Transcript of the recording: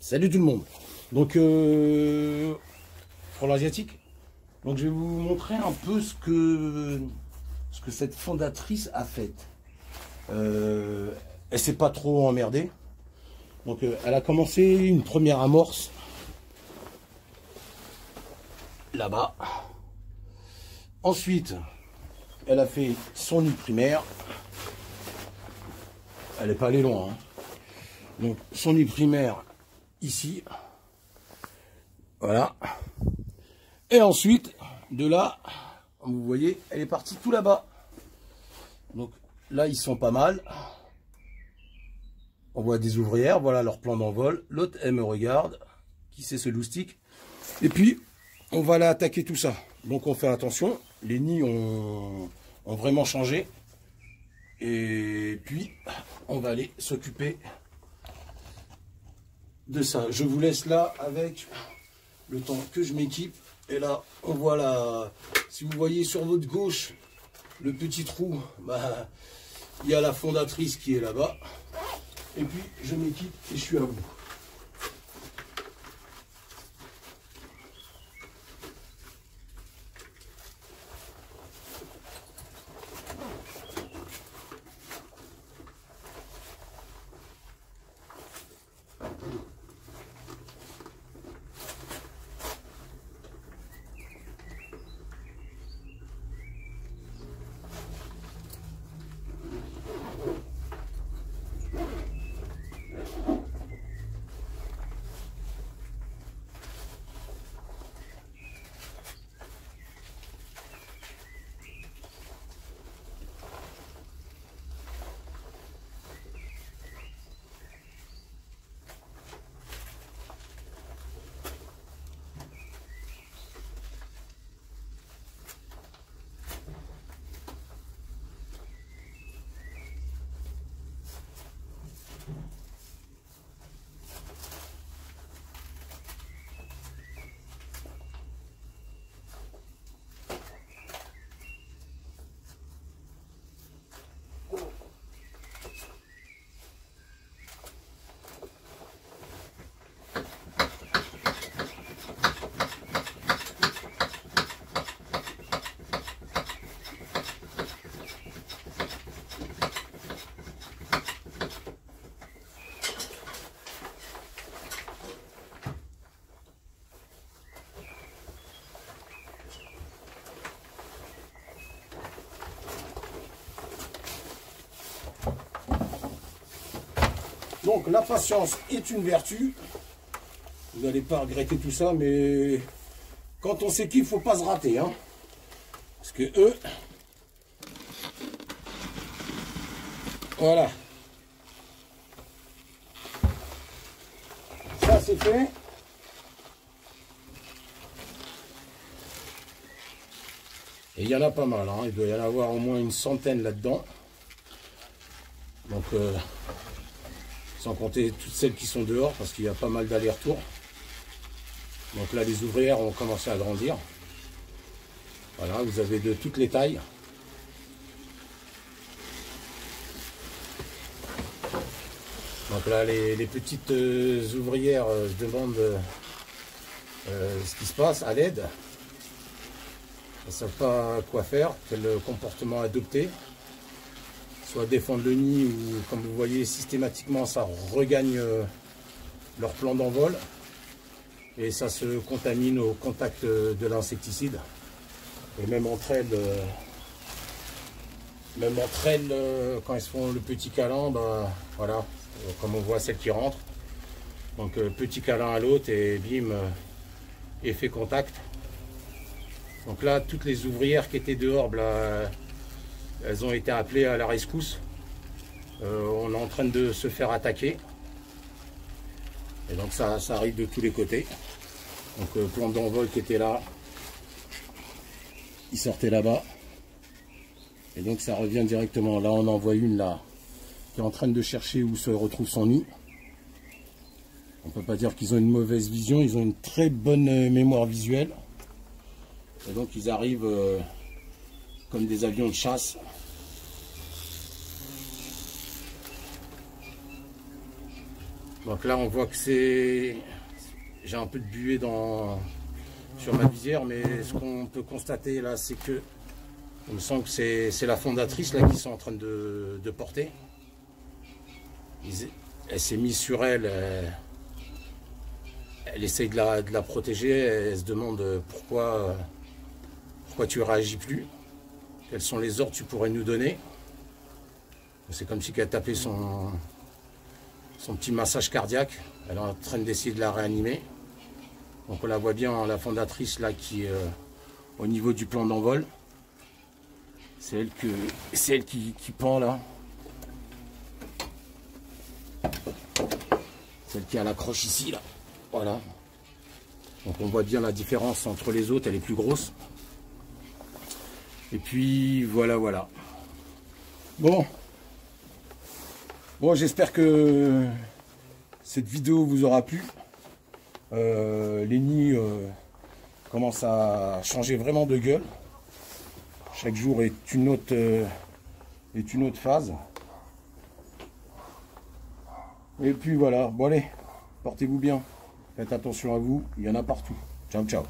Salut tout le monde. Donc pour l'asiatique, donc je vais vous montrer un peu ce que cette fondatrice a fait. Elle s'est pas trop emmerdée. Donc elle a commencé une première amorce là-bas. Ensuite, elle a fait son nid primaire. Elle n'est pas allée loin. Hein. Donc son nid primaire ici. Voilà. Et ensuite, de là, comme vous voyez, elle est partie tout là-bas. Donc là, ils sont pas mal. On voit des ouvrières, voilà leur plan d'envol. L'autre, elle me regarde. Qui c'est ce loustic? Et puis, on va là attaquer tout ça. Donc on fait attention. Les nids ont vraiment changé. Et puis, on va aller s'occuper de ça. Je vous laisse là avec le temps que je m'équipe. Et là, on voit là, si vous voyez sur votre gauche, le petit trou, bah, il y a la fondatrice qui est là-bas. Et puis, je m'équipe et je suis à vous. Donc la patience est une vertu. Vous n'allez pas regretter tout ça, mais quand on s'équipe, il ne faut pas se rater. Hein. Parce que eux, voilà. Ça c'est fait. Et il y en a pas mal. Hein. Il doit y en avoir au moins une centaine là-dedans. Donc sans compter toutes celles qui sont dehors, parce qu'il y a pas mal d'allers-retours. Donc là, les ouvrières ont commencé à grandir. Voilà, vous avez de toutes les tailles. Donc là, les petites ouvrières se demandent ce qui se passe à l'aide. Elles ne savent pas quoi faire, quel comportement adopter. Soit défendre le nid ou, comme vous voyez, systématiquement ça regagne leur plan d'envol et ça se contamine au contact de l'insecticide. Et même entre elles, quand elles se font le petit câlin, bah, voilà, comme on voit celle qui rentre. Donc petit câlin à l'autre et bim, effet contact. Donc là, toutes les ouvrières qui étaient dehors, là, elles ont été appelées à la rescousse. On est en train de se faire attaquer. Et donc ça arrive de tous les côtés. Donc plan d'envol qui était là, il sortait là-bas. Et donc ça revient directement. Là on en voit une là, qui est en train de chercher où se retrouve son nid. On ne peut pas dire qu'ils ont une mauvaise vision, ils ont une très bonne mémoire visuelle. Et donc ils arrivent comme des avions de chasse. Donc là on voit que c'est... J'ai un peu de buée sur ma visière, mais ce qu'on peut constater là, c'est que il me semble que c'est la fondatrice là qui sont en train de porter. Elle s'est mise sur elle, elle essaye de la protéger, elle se demande pourquoi tu ne réagis plus, quels sont les ordres que tu pourrais nous donner. C'est comme si elle tapait son petit massage cardiaque, elle est en train d'essayer de la réanimer. Donc on la voit bien, la fondatrice là qui est au niveau du plan d'envol. C'est elle qui pend là. Celle qui a l'accroche ici là. Voilà. Donc on voit bien la différence entre les autres, elle est plus grosse. Et puis voilà. Bon, j'espère que cette vidéo vous aura plu. Les nids commencent à changer vraiment de gueule. Chaque jour est une autre phase. Et puis voilà, bon allez, portez-vous bien. Faites attention à vous, il y en a partout. Ciao, ciao.